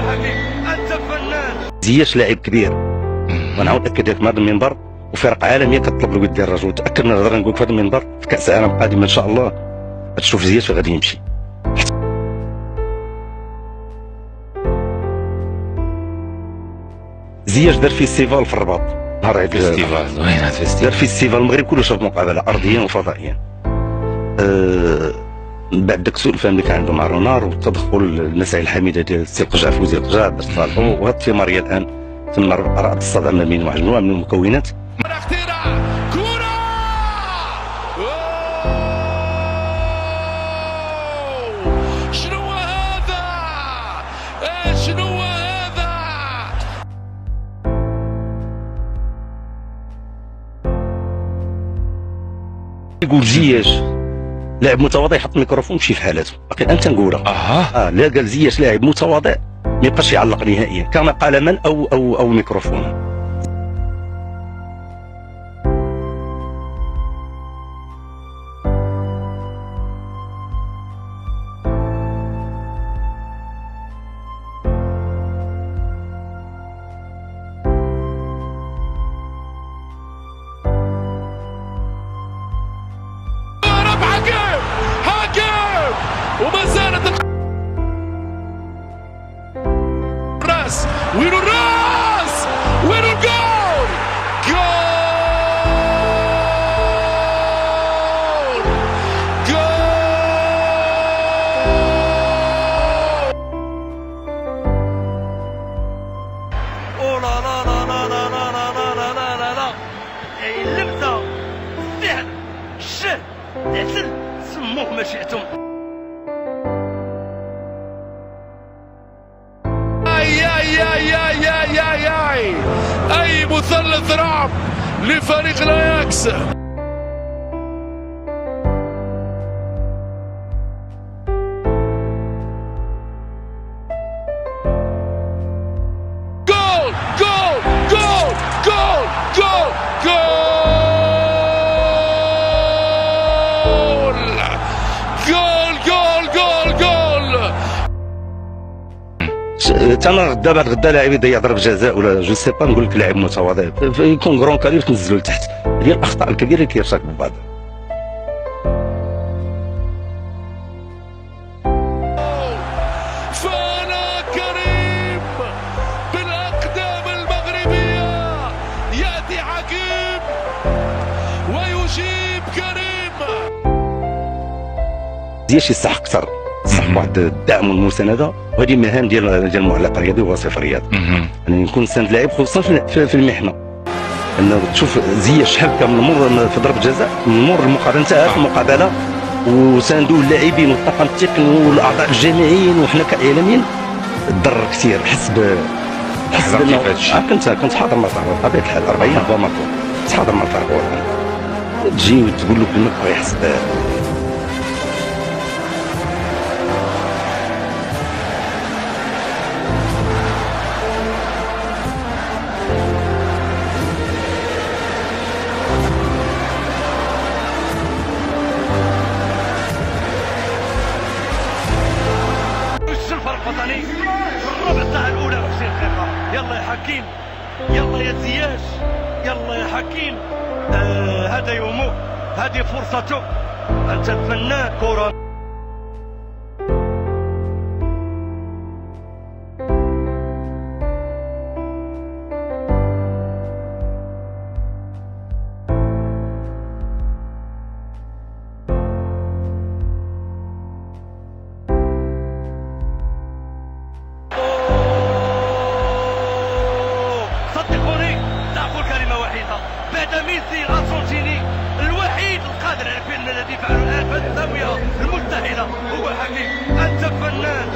حكيم انت فنان. زياش لاعب كبير وانا عاود اكد لك من هذا المنبر، وفرق عالميه كتطلب له يدير الرجل. تاكد من نقدر نقول في هذا المنبر في كاس العالم القادمه ان شاء الله تشوف زياش غادي يمشي. زياش دار فيستيفال في الرباط نهار عيد فيستيفال. وين هذا الفيستيفال؟ دار فيستيفال المغرب كله شاف مقابله ارضيا وفضائيا. بعد داك سوء الفهم اللي كان عنده مع رونار والتدخل المسائل الحميده ديال السي قجع في وزير قجع باش تصالحوا، وهاد في ماريا الان تم رأى الصدام ما بين واحد مجموعه من المكونات. شنو هذا؟ شنو هذا؟ يقول زياش لاعب متواضع يحط الميكروفون ويمشي في حالته، لكن انت نقولها لا قال زياش لاعب متواضع ما يبقاش يعلق نهائيا كما قال من او ميكروفون. وما زالت الراس. وين الراس؟ وين الجول؟ جول جول. او لا لا لا لا لا لا لا لا لا لا لا. اللمسه السحر الشهد العسل سموه ما شئتم. أي مثلث رعب لفريق لايكس. جول جول جول جول جول جول جول جول جول. انا بعد غدا لاعب يضيع ضرب جزاء ولا جو سي با نقول لك لاعب متواضع يكون كرون كاليف تنزلوا لتحت. هي الاخطاء الكبيره اللي كيرتكبوا بعض. فانا كريم بالاقدام المغربيه ياتي حكيم ويجيب كريم. زياش يستحق اكثر، يستحق واحد الدعم والمسانده، وهذه مهام ديال المعلق الرياضي ووصف الرياض. يعني نكون سند لاعب خصوصا في المحنه، انه تشوف زياش شحال كان من مر في ضرب جزاء من مر المقابله نتاعها في المقابله وساندوه اللاعبين والطاقم التقني والاعضاء الجامعيين وحنا كاعلاميين تضرر كثير. حس كنت حاضر مطار بطبيعه الحال 40 هو مطار كنت حاضر مطار تجي وتقول له كلمه بغا يحس الوطني في الربع ساعة الأولى 20 دقيقة. يلا يا حكيم، يلا يا زياش، يلا يا حكيم. هذا يومك، هذه فرصتك، أنت فنان كرة. بعد ميسي الارجنتيني الوحيد القادر على فعل الذي يفعله الان في الزاويه المستحيله هو حكيم. انت فنان.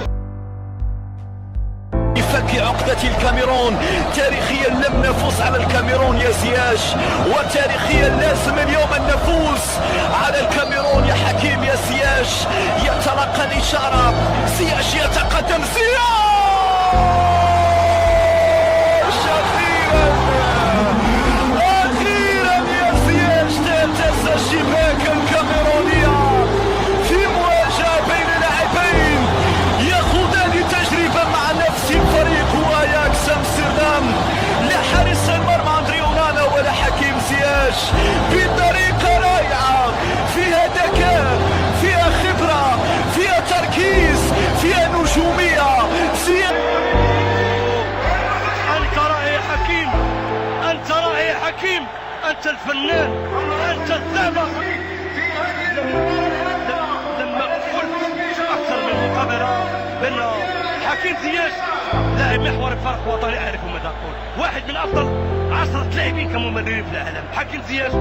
يفك عقدة الكاميرون. تاريخيا لم نفوز على الكاميرون يا زياش، وتاريخيا لازم اليوم أن نفوز على الكاميرون يا حكيم يا زياش. يتلقى الإشارة، زياش يتقدم، زياش أخيرا يا زياش تهتز الشباك الكاميرونية في مواجهة بين لاعبين يخوضان تجربة مع نفس الفريق. انت الفنان، انت الزعبة. لما قلت اكثر من مقابله بان حكيم زياش لاعب محوري في فريق وطني، اعرف ماذا اقول. واحد من افضل 10 لاعبين كممررين في العالم. حكيم زياش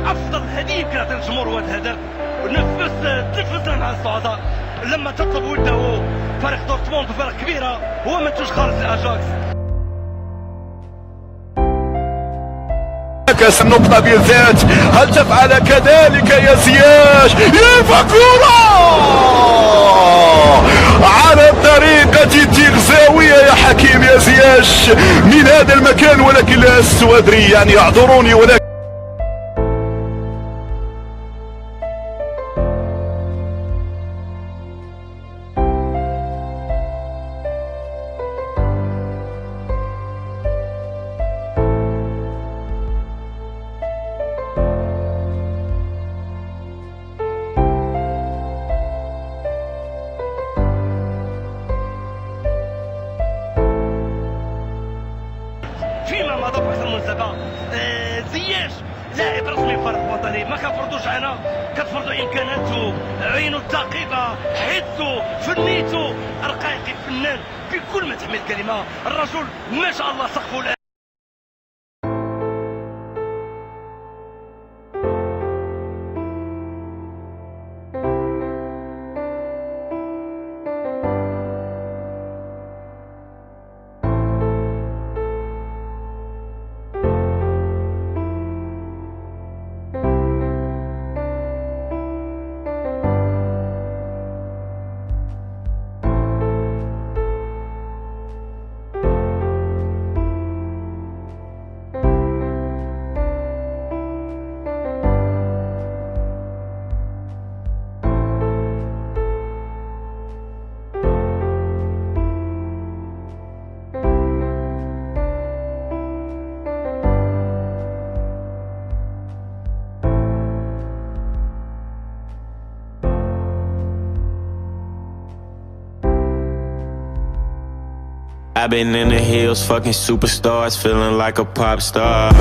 افضل هديه كانت الجمهور هو الهدف، تنفسنا مع الصعداء. لما تطلب وده فريق دورتموند وفرق كبيره، هو منتوج خالص الاجاكس. كاس النقطة بالذات، هل تفعل كذلك يا زياش؟ يرفع كرة على طريقة تغزاوية يا حكيم يا زياش من هذا المكان، ولكن لست أدري يعني اعذروني، ولكن فيما مضى في احسن مناسبه زياش لاعب رسمي في فريق وطني، ما كنفرضوش عنا، كتفرضوا امكاناته، عينه الدقيقه، حسه، فنيته، رقائقي فنان بكل ما تحمل الكلمه. الرجل ما شاء الله سقفه الان. I've been in the hills, fucking superstars, feeling like a pop star.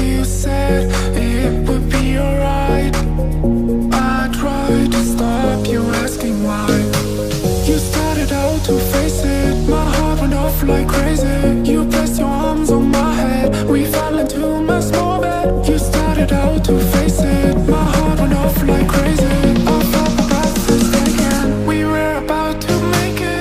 You said it would be alright. I tried to stop you asking why. You started out to face it, my heart went off like crazy. You pressed your arms on my head, we fell into my small bed. You started out to face it, my heart went off like crazy. I felt my breath was taken, we were about to make it.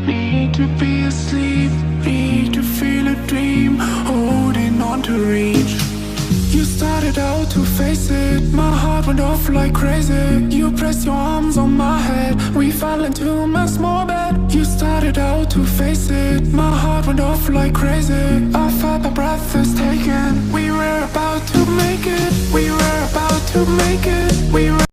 Need to be asleep, need to feel a dream, holding on to reach. You started out to face it, my heart went off like crazy. You pressed your arms on my head, we fell into my small bed. You started out to face it, my heart went off like crazy. I felt my breath was taken, we were about to make it. We were about to make it. We were